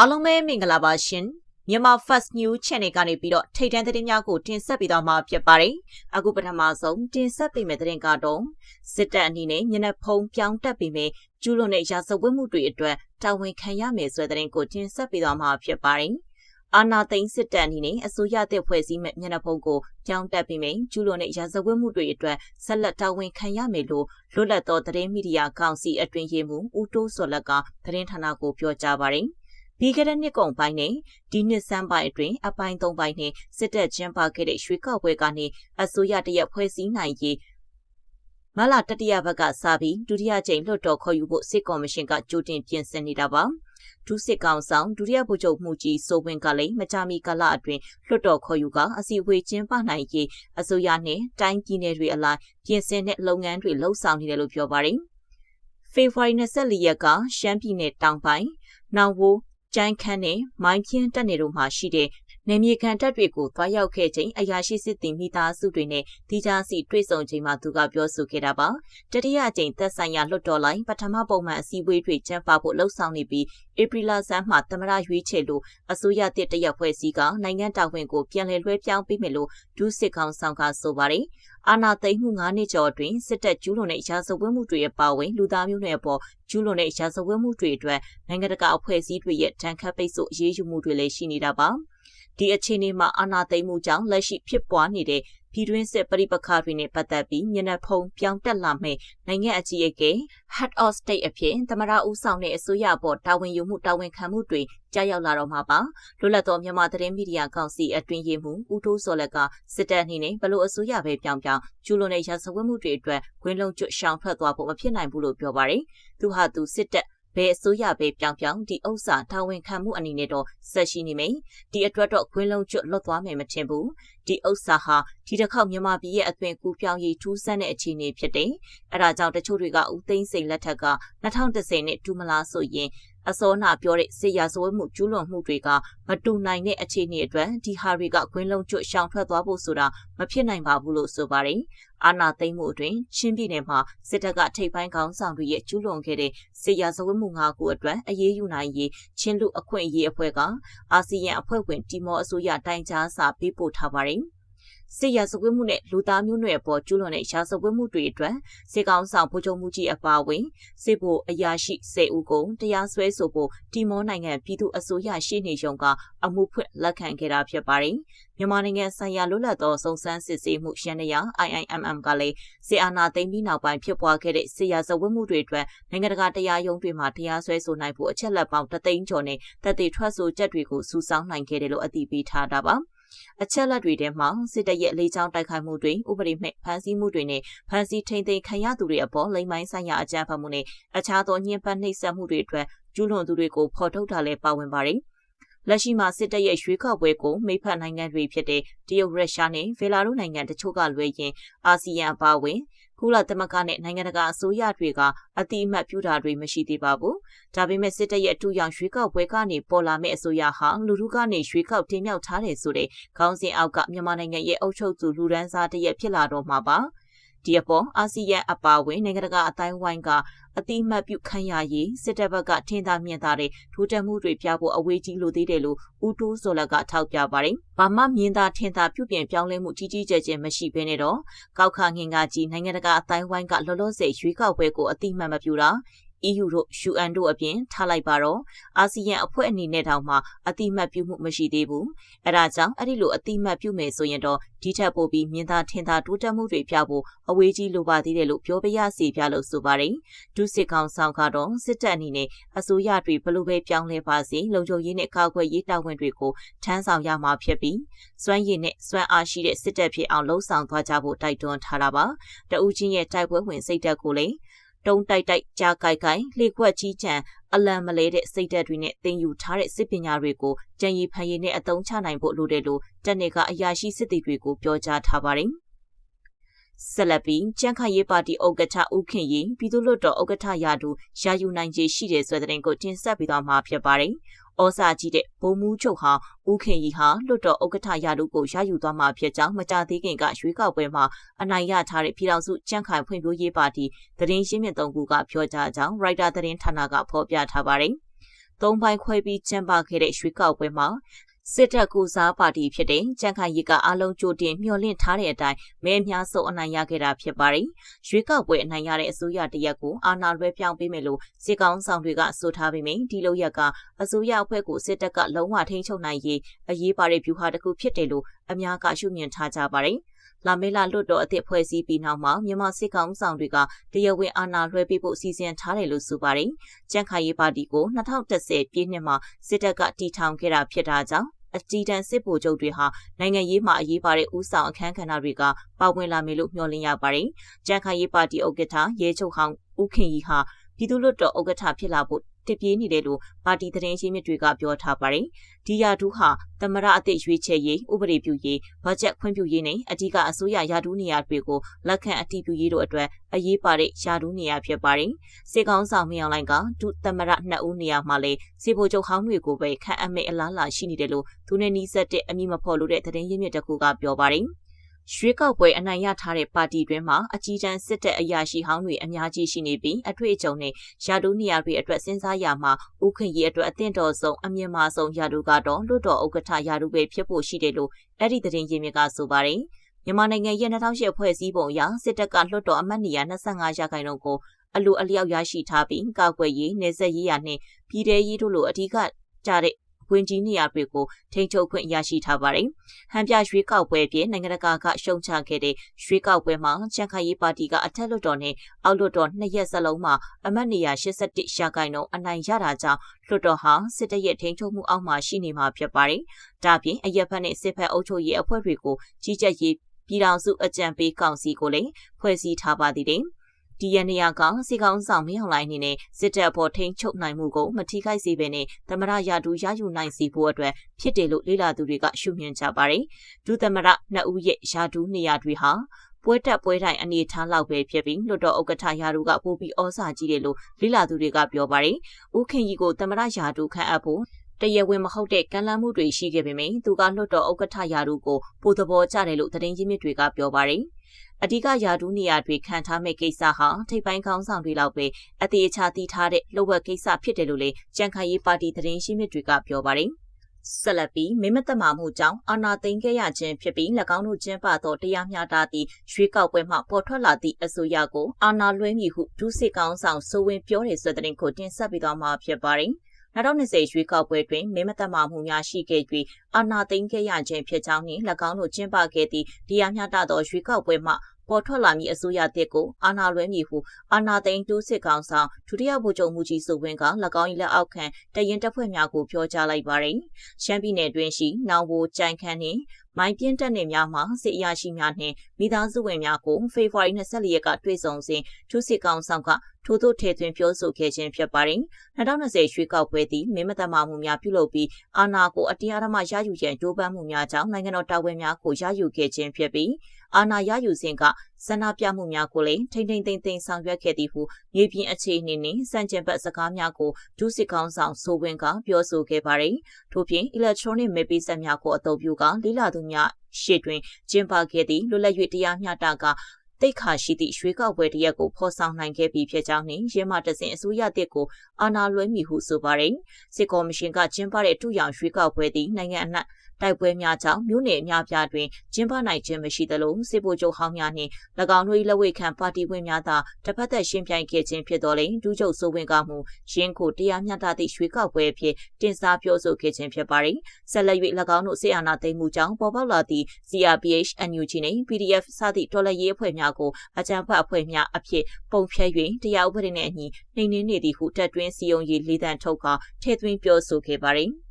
အားလုံးပဲမင်္ဂလာပါရှင်မြန်မာ First News Channel ကနေပြီးတော့ထိတ်တန့်သတင်းများကိုတင်ဆက်ပေးသွားမှာဖြစ်ပါတယ်အခုပထမဆုံးတင်ဆက်ပေးမယ့်သတင်းကတော့စစ်တပ်အနေနဲ့ညနေဖုံးပြောင်းတက်ပြီးမြကျူးလွန်တဲ့ရာဇဝတ်မှုတွေအတွက်တာဝန်ခံရမယ်ဆိုတဲ့သတင်းကိုတင်ဆက်ပေးသွားမှာဖြစ်ပါတယ်အာနာသိန်းစစ်တပ်အနေနဲ့အစိုးရတဲ့ဖွဲ့စည်းမဲ့ညနေဖုံးကိုပြောင်းတက်ပြီးမြကျူးလွန်တဲ့ရာဇဝတ်မှုတွေအတွက်ဆက်လက်တာဝန်ခံရမယ်လို့လွတ်လပ်သောသတင်းမီဒီယာကောင်စီအတွင်းရေးမှူးဦးတိုးစော်လက်ကသတင်းဌာနကိုပြောကြားပါတယ်ပြီးခဲ့တဲ့နှစ်ကုန်ပိုင်းနဲ့ဒီနှစ်ဆန်းပိုင်းအတွင်းအပိုင်း၃ပိုင်းနဲ့စစ်တပ်ကျင်းပခဲ့တဲ့ရွှေကောက်ပွဲကနေအစိုးရတရက်ဖွဲ့စည်းနိုင်ရေးမလတတိယဘက်ကစပြီးဒုတိယကြိမ်လွှတ်တော်ခေါ်ယူဖို့စစ်ကော်မရှင်ကကြိုတင်ပြင်ဆင်နေတာပါဒုစစ်ကောင်ဆောင်ဒုတိယဗိုလ်ချုပ်မှုကြီးစိုးဝင်းကလည်းမကြာမီကာလအတွင်းလွှတ်တော်ခေါ်ယူကအစည်းအဝေးကျင်းပနိုင်ရေးအစိုးရနဲ့တိုင်းပြည်နယ်တွေအလိုက်ပြင်ဆင်တဲ့လုပ်ငန်းတွေလှုပ်ဆောင်နေတယ်လို့ပြောပါတယ်ဖေဖော်ဝါရီ24ရက်ကရှမ်းပြည်နယ်တောင်ပိုင်းနောင်ဝိုးကျန်းခန်းနဲ့မိုင်းပြင်းတပ်နေတို့မှရှိတဲ့နေမြေခံတပ်တွေကိုသွားရောက်ခဲ့ချိန်အရာရှိစစ်သည်မိသားစုတွေနဲ့တိကျစီတွေ့ဆုံချိန်မှာသူကပြောဆိုခဲ့တာပါတတိယအကြိမ်သက်ဆိုင်ရာလွှတ်တော်လိုင်းပထမပုံမှန်အစည်းအဝေးတွေကျင်းပဖို့လှုံ့ဆော်နေပြီးဧပြီလဆန်းမှာသမရရွေးချယ်လို့အစိုးရတစ်တရက်ဖွဲ့စည်းကနိုင်ငံတာဝန်ကိုပြန်လည်လွှဲပြောင်းပေးမယ်လို့ဒုစစ်ကောင်ဆောင်ကဆိုပါတယ်အာဏာသိမ်းမှု9နှစ်ကျော်အတွင်းစစ်တပ်ကျူးလွန်တဲ့ရာဇဝတ်မှုတွေအပါအဝင်လူသားမျိုးနွယ်အပေါ်ကျူးလွန်တဲ့ရာဇဝတ်မှုတွေအတွက်နိုင်ငံတကာအဖွဲ့အစည်းတွေရဲ့တန်ခတ်ပိတ်ဆို့အရေးယူမှုတွေလည်းရှိနေတာပါဒီအခြေအနေမှာအာဏာသိမ်းမှုကြောင့်လက်ရှိဖြစ်ပွားနေတဲ့ပြည်တွင်းစစ်ပဋိပက္ခတွေနဲ့ပတ်သက်ပြီးမျက်နှာဖုံးပြောင်းတက်လာမယ့်နိုင်ငံအကြီးအကဲ Head of State အဖြစ်သမရဦးဆောင်တဲ့အစိုးရအပေါ်တာဝန်ယူမှုတာဝန်ခံမှုတွေကြားရောက်လာတော့မှာပါလွတ်လပ်သောမြန်မာသတင်းမီဒီယာကောင်စီအတွင်းရေးမှူးဦးတိုးစော်လက်ကစစ်တပ်အနေနဲ့ဘလို့အစိုးရပဲပြောင်းကျူးလွန်တဲ့ရာဇဝတ်မှုတွေအတွက်ခွင်းလုံးကျွတ်ရှောင်ထွက်သွားဖို့မဖြစ်နိုင်ဘူးလို့ပြောပါတယ်သူဟာသူစစ်တပ်ဘယ်အစိုးရပဲပြောင်းဒီဥစ္စာတာဝန်ခံမှုအနေနဲ့တော့ဆက်ရှိနေမယ်ဒီအတွက်တော့ခွင်းလုံးကျွတ်လွတ်သွားမယ်မထင်ဘူးဒီဥစ္စာဟာဒီတစ်ခေါက်မြန်မာပြည်ရဲ့အသွင်ကူးပြောင်းရေးထူးဆန်းတဲ့အခြေအနေဖြစ်တယ်အဲဒါကြောင့်တချို့တွေကဦးသိန်းစိန်လက်ထက်က2010နဲ့တူမလားဆိုရင်အစောနာပြောတဲ့စစ်ရာဇဝတ်မှုကျူးလွန်မှုတွေကမတူနိုင်တဲ့အခြေအနေအတွက်ဒီဟာတွေကခွင်းလုံးကျွတ်ရှောင်ထွက်သွားဖို့ဆိုတာမဖြစ်နိုင်ပါဘူးလို့ဆိုပါတယ်အာဏာသိမ်းမှုအတွင်းချင်းပြည်နယ်မှာစစ်တပ်ကထိပ်ပိုင်းခေါင်းဆောင်တွေရဲ့ကျူးလွန်ခဲ့တဲ့စစ်ရာဇဝတ်မှု၅ခုအတွက်အရေးယူနိုင်ရေးချင်းလူအခွင့်အရေးအဖွဲ့ကအာဆီယံအဖွဲ့ဝင်တီမောအစိုးရတိုင်ကြားစာပေးပို့ထားပါတယ်စစ်ရာဇဝတ်မှုနဲ့လူသားမျိုးနွယ်အပေါ်ကျူးလွန်တဲ့ရာဇဝတ်မှုတွေအတွက်စစ်ကောင်ဆောင်ဗိုလ်ချုပ်မှုကြီးအပါအဝင်စစ်ဗိုလ်အရာရှိ10ဦးကိုတရားစွဲဆိုဖို့တီမောနိုင်ငံပြည်သူ့အစိုးရရှေ့နေရုံးကအမှုဖွင့်လက်ခံခဲ့တာဖြစ်ပါတယ်မြန်မာနိုင်ငံဆိုင်ရာလွတ်လပ်သောစုံစမ်းစစ်ဆေးမှုရန်ရာ IIMM ကလည်းစစ်အာဏာသိမ်းပြီးနောက်ပိုင်းဖြစ်ပွားခဲ့တဲ့စစ်ရာဇဝတ်မှုတွေအတွက်နိုင်ငံတကာတရားရုံးတွေမှာတရားစွဲဆိုနိုင်ဖို့အချက်လက်ပေါင်း3သိန်းကျော်နဲ့တပ်တွေထွက်ဆိုချက်တွေကိုစုဆောင်းနိုင်ခဲ့တယ်လို့အတည်ပြုထားတာပါအချက်လက်တွေထဲမှာစစ်တပ်ရဲ့လေးချောင်းတိုက်ခိုက်မှုတွေဥပဒေမဲ့ဖမ်းဆီးမှုတွေနဲ့ဖမ်းဆီးထိန်းသိမ်းခံရသူတွေအပေါ်လိမ်မိုင်းဆိုင်ရာအကြမ်းဖက်မှုနဲ့အခြားသောညှဉ်းပန်းနှိပ်စက်မှုတွေအတွက်ကျူးလွန်သူတွေကိုဖော်ထုတ်တာလည်းပါဝင်ပါတယ်လက်ရှိမှာစစ်တပ်ရဲ့ရွေးကောက်ပွဲကိုမိဖက်နိုင်ငံတွေဖြစ်တဲ့တရုတ်ရုရှားနဲ့ဗီလာရုစ်နိုင်ငံတချို့ကလွဲရင်အာဆီယံအပါအဝင်ကုလသမဂ္ဂနဲ့နိုင်ငံတကာအစိုးရတွေကအတိအမှတ်ပြုတာတွေမရှိသေးပါဘူး။ဒါပေမဲ့စစ်တပ်ရဲ့အထူးရောင်ရွေးကောက်ပွဲကနေပေါ်လာမဲ့အစိုးရဟာလူထုကနေရွေးကောက်တင်မြှောက်ထားတယ်ဆိုတဲ့ခေါင်းစဉ်အောက်ကမြန်မာနိုင်ငံရဲ့အုပ်ချုပ်သူလူဒန်းစားတရက်ဖြစ်လာတော့မှာပါ။ဒီအပေါ်အာဆီယံအပါအဝင်နိုင်ငံတကာအတိုင်းဝိုင်းကအတိအမှတ်ပြုခံရရေးစစ်တပ်ဘက်ကထင်သာမြင်သာတဲ့ထိုးတက်မှုတွေပြဖို့အဝေးကြီးလိုသေးတယ်လို့ဦးတိုးစော်လက်ကထောက်ပြပါတယ်။ဘာမှမြင်သာထင်သာပြုပြင်ပြောင်းလဲမှုကြီးကြီးကျယ်ကျယ်မရှိဘဲနဲ့တော့ကောက်ခါငင်ကကြီးနိုင်ငံတကာအတိုင်းဝိုင်းကလောလောဆယ်ရွေးကောက်ပွဲကိုအတိအမှတ်မပြုတာEU တို့ UN တို့အပြင်ထားလိုက်ပါတော့အာဆီယံအဖွဲ့အနေနဲ့တောင်မှအတိအမှတ်ပြုမှုမရှိသေးဘူးအဲဒါကြောင့်အဲ့ဒီလိုအတိအမှတ်ပြုမယ်ဆိုရင်တော့ဒီထက်ပိုပြီးမြင်သာထင်သာတိုးတက်မှုတွေပြဖို့အဝေးကြီးလိုပါသေးတယ်လို့ပြောပြရစီပြလို့ဆိုပါတယ်ဒုစစ်ကောင်ဆောင်ကတော့စစ်တပ်အနေနဲ့အစိုးရတွေဘလို့ပဲပြောင်းလဲပါစေလုံခြုံရေးနဲ့ကာကွယ်ရေးတာဝန်တွေကိုထမ်းဆောင်ရမှာဖြစ်ပြီးစွမ်းရည်နဲ့စွမ်းအားရှိတဲ့စစ်တပ်ဖြစ်အောင်လှုံ့ဆော်သွားကြဖို့တိုက်တွန်းထားတာပါတဦးချင်းရဲ့တိုက်ပွဲဝင်စိတ်ဓာတ်ကိုလည်းတုံးတိုက်ကြားကိုက်လှေခွက်ကြီးချံအလံမလဲတဲ့စိတ်ဓာတ်တွေနဲ့သင်ယူထားတဲ့စစ်ပညာတွေကိုကြံရည်ဖန်ရည်နဲ့အသုံးချနိုင်ဖို့လိုတယ်လို့တပ်နေကအရာရှိစစ်သည်တွေကိုပြောကြားထားပါတယ်ဆက်လက်ပြီးကျန်းခါရေးပါတီဥက္ကဋ္ဌဦးခင်ရီပြည်သူ့လွှတ်တော်ဥက္ကဋ္ဌရာထူးရယူနိုင်ခြေရှိတယ်ဆိုတဲ့သတင်းကိုတင်ဆက်ပေးသွားမှာဖြစ်ပါတယ်ဩစာကြီးတဲ့ဘုံမူးချုပ်ဟာဦးခင်ရီဟာလွှတ်တော်ဥက္ကဋ္ဌရာထူးကိုရယူသွားမှာဖြစ်ကြောင်းမကြာသေးခင်ကရွေးကောက်ပွဲမှာအနိုင်ရထားတဲ့ပြည်ထောင်စုကြံ့ခိုင်ဖွံ့ဖြိုးရေးပါတီသတင်းရင်းမြစ်3ခုကပြောကြားကြောင်းရိုက်တာသတင်းဌာနကဖော်ပြထားပါတယ်။ 3ပိုင်းခွဲပြီးကျင်းပခဲ့တဲ့ရွေးကောက်ပွဲမှာစစ်တပ်ကိုစားပါတီဖြစ်တဲ့ကြံ့ခိုင်ရေးကအလုံးကြိုတင်မျှော်လင့်ထားတဲ့အတိုင်းမဲအများဆုံးအနိုင်ရခဲ့တာဖြစ်ပါတယ်။ရွေးကောက်ပွဲအနိုင်ရတဲ့အစိုးရတရက်ကိုအာဏာလွှဲပြောင်းပေးမယ်လို့စစ်ကောင်ဆောင်တွေကဆိုထားပေမယ့်ဒီလိုရက်ကအစိုးရအဖွဲ့ကိုစစ်တပ်ကလုံးဝထိန်းချုပ်နိုင်ရေးအရေးပါတဲ့ဗျူဟာတစ်ခုဖြစ်တယ်လို့အများကရှုမြင်ထားကြပါတယ်။လာမေလာလွတ်တော်အသစ်ဖွဲ့စည်းပြီးနောက်မှာမြန်မာစစ်ကောင်ဆောင်တွေကတရားဝင်အာဏာလွှဲပေးဖို့စီစဉ်ထားတယ်လို့ဆိုပါတယ်။ကြံ့ခိုင်ရေးပါတီကို2010ပြည့်နှစ်မှာစစ်တပ်ကတည်ထောင်ခဲ့တာဖြစ်တာကြောင့်အကြီးတန်းစစ်ဗိုလ်ချုပ်တွေဟာနိုင်ငံရေးမှာအရေးပါတဲ့ဦးဆောင်အခမ်းကဏ္ဍတွေကပါဝင်လာမယ်လို့မျှော်လင့်ရပါတယ်။ကြံ့ခိုင်ရေးပါတီဥက္ကဋ္ဌရဲချုပ်ဟောင်းဦးခင်ကြီးဟာပြည်သူ့လွှတ်တော်ဥက္ကဋ္ဌဖြစ်လာဖို့တပြေးနေတယ်လို့ပါတီသတင်းရင်းမြစ်တွေကပြောထားပါတယ်။ဒီယာဒူးဟာသမရအသစ်ရွေးချယ်ရေးဥပဒေပြုရေးဘတ်ဂျက်ခွင့်ပြုရေးနဲ့အဓိကအစိုးရယာဒူးနေရာတွေကိုလက်ခံအတည်ပြုရေးတို့အတွက်အရေးပါတဲ့ယာဒူးနေရာဖြစ်ပါတယ်။စစ်ကောင်ဆောင်မင်းအောင်လှိုင်ကဒုသမရ2ဦးနေရာမှာလဲစစ်ဗိုလ်ချုပ်ဟောင်းတွေကိုပဲခန့်အပ်မဲ့အလားအလာရှိနေတယ်လို့သူနဲ့နီးစပ်တဲ့အမည်မဖော်လို့တဲ့သတင်းရင်းမြစ်တစ်ခုကပြောပါတယ်။ရွေးကောက်ပွဲအနိုင်ရထားတဲ့ပါတီတွင်မှာအကြီးတန်းစစ်တပ်အရာရှိဟောင်းတွေအများကြီးရှိနေပြီးအထွေအကြုံနဲ့ယာဒူးနေရာတွေအတွက်စဉ်းစားရမှာဥက္ကဋ္ဌအတွက်အသင့်တော်ဆုံးအမြင့်မားဆုံးယာဒူးကတော့လွှတ်တော်ဥက္ကဋ္ဌယာဒူးပဲဖြစ်ဖို့ရှိတယ်လို့အဲ့ဒီသတင်းရင်းမြစ်ကဆိုပါတယ်မြန်မာနိုင်ငံရဲ့2008ဖွဲ့စည်းပုံအရစစ်တပ်ကလွှတ်တော်အမတ်နေရာ25ရာခိုင်နှုန်းကိုအလိုအလျောက်ရရှိထားပြီးကာကွယ်ရေးနယ်စပ်ရေးရာနဲ့ပြည်ထရေးတို့လိုအဓိကကြတဲ့ဝင်ကြီးနေရာတွေကိုထိန်းချုပ်ခွင့်ရရှိထားပါတယ်။ဟန်ပြရွေးကောက်ပွဲအပြင်နိုင်ငံတကာကရှုံချခဲ့တဲ့ရွေးကောက်ပွဲမှာကြံ့ခိုင်ရေးပါတီကအထက်လွှတ်တော်နဲ့အောက်လွှတ်တော်2ရက်စလုံးမှာအမတ်နေရာ81ရာခိုင်နှုန်းအနိုင်ရတာကြောင့်လွှတ်တော်ဟာစစ်တပ်ရဲ့ထိန်းချုပ်မှုအောက်မှာရှိနေမှာဖြစ်ပါတယ်။ဒါပြင်အရက်ဖက်နဲ့စစ်ဖက်အုပ်ချုပ်ရေးအဖွဲ့တွေကိုကြီးကြပ်ရေးပြည်ထောင်စုအကြံပေးကောင်စီကိုလည်းဖွဲ့စည်းထားပါသေးတယ်။ဒီရနေရာကစီကောင်ဆောင်မင်းအောင်လှိုင်အနေနဲ့စစ်တပ်အပေါ်ထိန်းချုပ်နိုင်မှုကိုမထိခိုက်စေဘဲနဲ့သမရယာဒူရယူနိုင်စီဖို့အတွက်ဖြစ်တယ်လို့လေ့လာသူတွေကရှုမြင်ကြပါတယ်။ဒုသမရ2ဦးရဲ့ယာဒူနေရာတွေဟာပွဲတက်ပွဲတိုင်းအနေထားလောက်ပဲဖြစ်ပြီးလွှတ်တော်ဥက္ကဋ္ဌယာဒူကပိုပြီးဩဇာကြီးတယ်လို့လေ့လာသူတွေကပြောပါတယ်။ဦးခင်ကြီးကိုသမရယာဒူခန့်အပ်ဖို့တရားဝင်မဟုတ်တဲ့ကန့်လန့်မှုတွေရှိခဲ့ပေမယ့်သူကလွှတ်တော်ဥက္ကဋ္ဌယာဒူကိုပိုသဘောကျတယ်လို့သတင်းရင်းမြစ်တွေကပြောပါတယ်။အဓိကယာဒူးနေရာတွေခံထားမဲ့ကိစ္စဟာထိပ်ပိုင်းခေါင်းဆောင်တွေလောက်ပဲအသေးအချာသိထားတဲ့လှုပ်ဝက်ကိစ္စဖြစ်တယ်လို့လည်းကြံ့ခိုင်ရေးပါတီသတင်းရှိမြစ်တွေကပြောပါတယ်။ဆက်လက်ပြီးမင်းမသက်မာမှုကြောင့်အာဏာသိမ်းခဲ့ရခြင်းဖြစ်ပြီး၎င်းတို့ကျင်းပသောတရားမျှတသည့်ရွေးကောက်ပွဲမှပေါ်ထွက်လာသည့်အစိုးရကိုအာဏာလွှဲမည်ဟုဒုစစ်ကောင်ဆောင်စိုးဝင်းပြောတဲ့ဆိုတဲ့သတင်းကိုတင်ဆက်ပေးသွားမှာဖြစ်ပါတယ်။2020ရွေးကောက်ပွဲတွင်မင်းမသက်မာမှုများရှိခဲ့၍အာဏာသိမ်းခဲ့ရခြင်းဖြစ်ကြောင်းနှင့်၎င်းတို့ကျင်းပခဲ့သည့်တရားမျှတသောရွေးကောက်ပွဲမှပေါ်ထွက်လာမည့်အစိုးရတစ်ကိုအာဏာလွှဲမည်ဟုအာဏာသိမ်းဒုစစ်ကောင်ဆောင်ဒုတိယဗိုလ်ချုပ်မှုကြီးစုဝင်းက၎င်း၏လက်အောက်ခံတရင်တပ်ဖွဲ့များကိုပြောကြားလိုက်ပါသည်။ရှမ်းပြည်နယ်တွင်ရှိနောင်ဘိုကြိုင်ခန်းနှင့်မိုင်းပြင်းတပ်နယ်များမှစစ်အရာရှိများနှင့်မိသားစုဝင်များကိုဖေဖော်ဝါရီ24ရက်ကတွေ့ဆုံစဉ်ဒုစစ်ကောင်ဆောင်ကထို့သို့ထည့်သွင်းပြောဆိုခဲ့ခြင်းဖြစ်ပါသည်။2020ရွေးကောက်ပွဲသည်မင်းမသက်မာမှုများပြုလုပ်ပြီးအာဏာကိုအတရားဓမ္မရယူရန်ကြိုးပမ်းမှုများကြောင့်နိုင်ငံတော်တာဝန်များကိုရယူခဲ့ခြင်းဖြစ်ပြီးအာဏာရယူစဉ်ကဆန္ဒပြမှုများကိုလည်းထိမ့်သိမ်းဆောင်ရွက်ခဲ့သည်ဟုမြေပြင်အခြေအနေနှင့်စံကျင်ဘက်စကားများကိုဒုစစ်ကောင်ဆောင်ဆိုဝင်းကပြောဆိုခဲ့ပါသည်။ထို့ပြင် electronic မဲပေးစက်များကိုအသုံးပြုကလေးလာသူများရှေ့တွင်ကျင်းပခဲ့သည့်လွတ်လပ်၍တရားမျှတကတိတ်ခါရှိသည့်ရွေးကောက်ပွဲတရက်ကိုဖော်ဆောင်နိုင်ခဲ့ပြီဖြစ်ကြောင်းနှင့်ရင်းမှတစဉ်အစိုးရတစ်ကိုအာဏာလွှဲမည်ဟုဆိုပါသည်။စစ်ကော်မရှင်ကကျင်းပတဲ့တူရောင်ရွေးကောက်ပွဲသည်နိုင်ငံအနှံ့တိုက်ပွဲများကြောင့်မြို့နယ်အများပြားတွင်ကျင်းပနိုင်ခြင်းမရှိသလိုစစ်ဗိုလ်ချုပ်ဟောင်းများနှင့်၎င်းတို့၏လက်ဝဲခံပါတီဝင်များသာတစ်ဖက်သက်ရှင်းပြိုင်ခဲ့ခြင်းဖြစ်တော်လဲဒုချုပ်စိုးဝင်းကမှုရင်းကိုတရားမျှတသည့်ရွေးကောက်ပွဲအဖြစ်တင်စားပြောဆိုခဲ့ခြင်းဖြစ်ပါသည်။ဆက်လက်၍၎င်းတို့စစ်အာဏာသိမ်းမှုကြောင့်ပေါ်ပေါက်လာသည့် CRPH NUG နှင့် PDF စသည့်တော်လှန်ရေးအဖွဲ့များကိုအကြမ်းဖက်အဖွဲ့များအဖြစ်ပုံဖြဲ၍တရားဥပဒေနှင့်အညီနှိမ်နင်းနေသည်ဟုတပ်တွင်းစီယုံရေးလေးတန်းထုတ်ကထည့်သွင်းပြောဆိုခဲ့ပါသည်။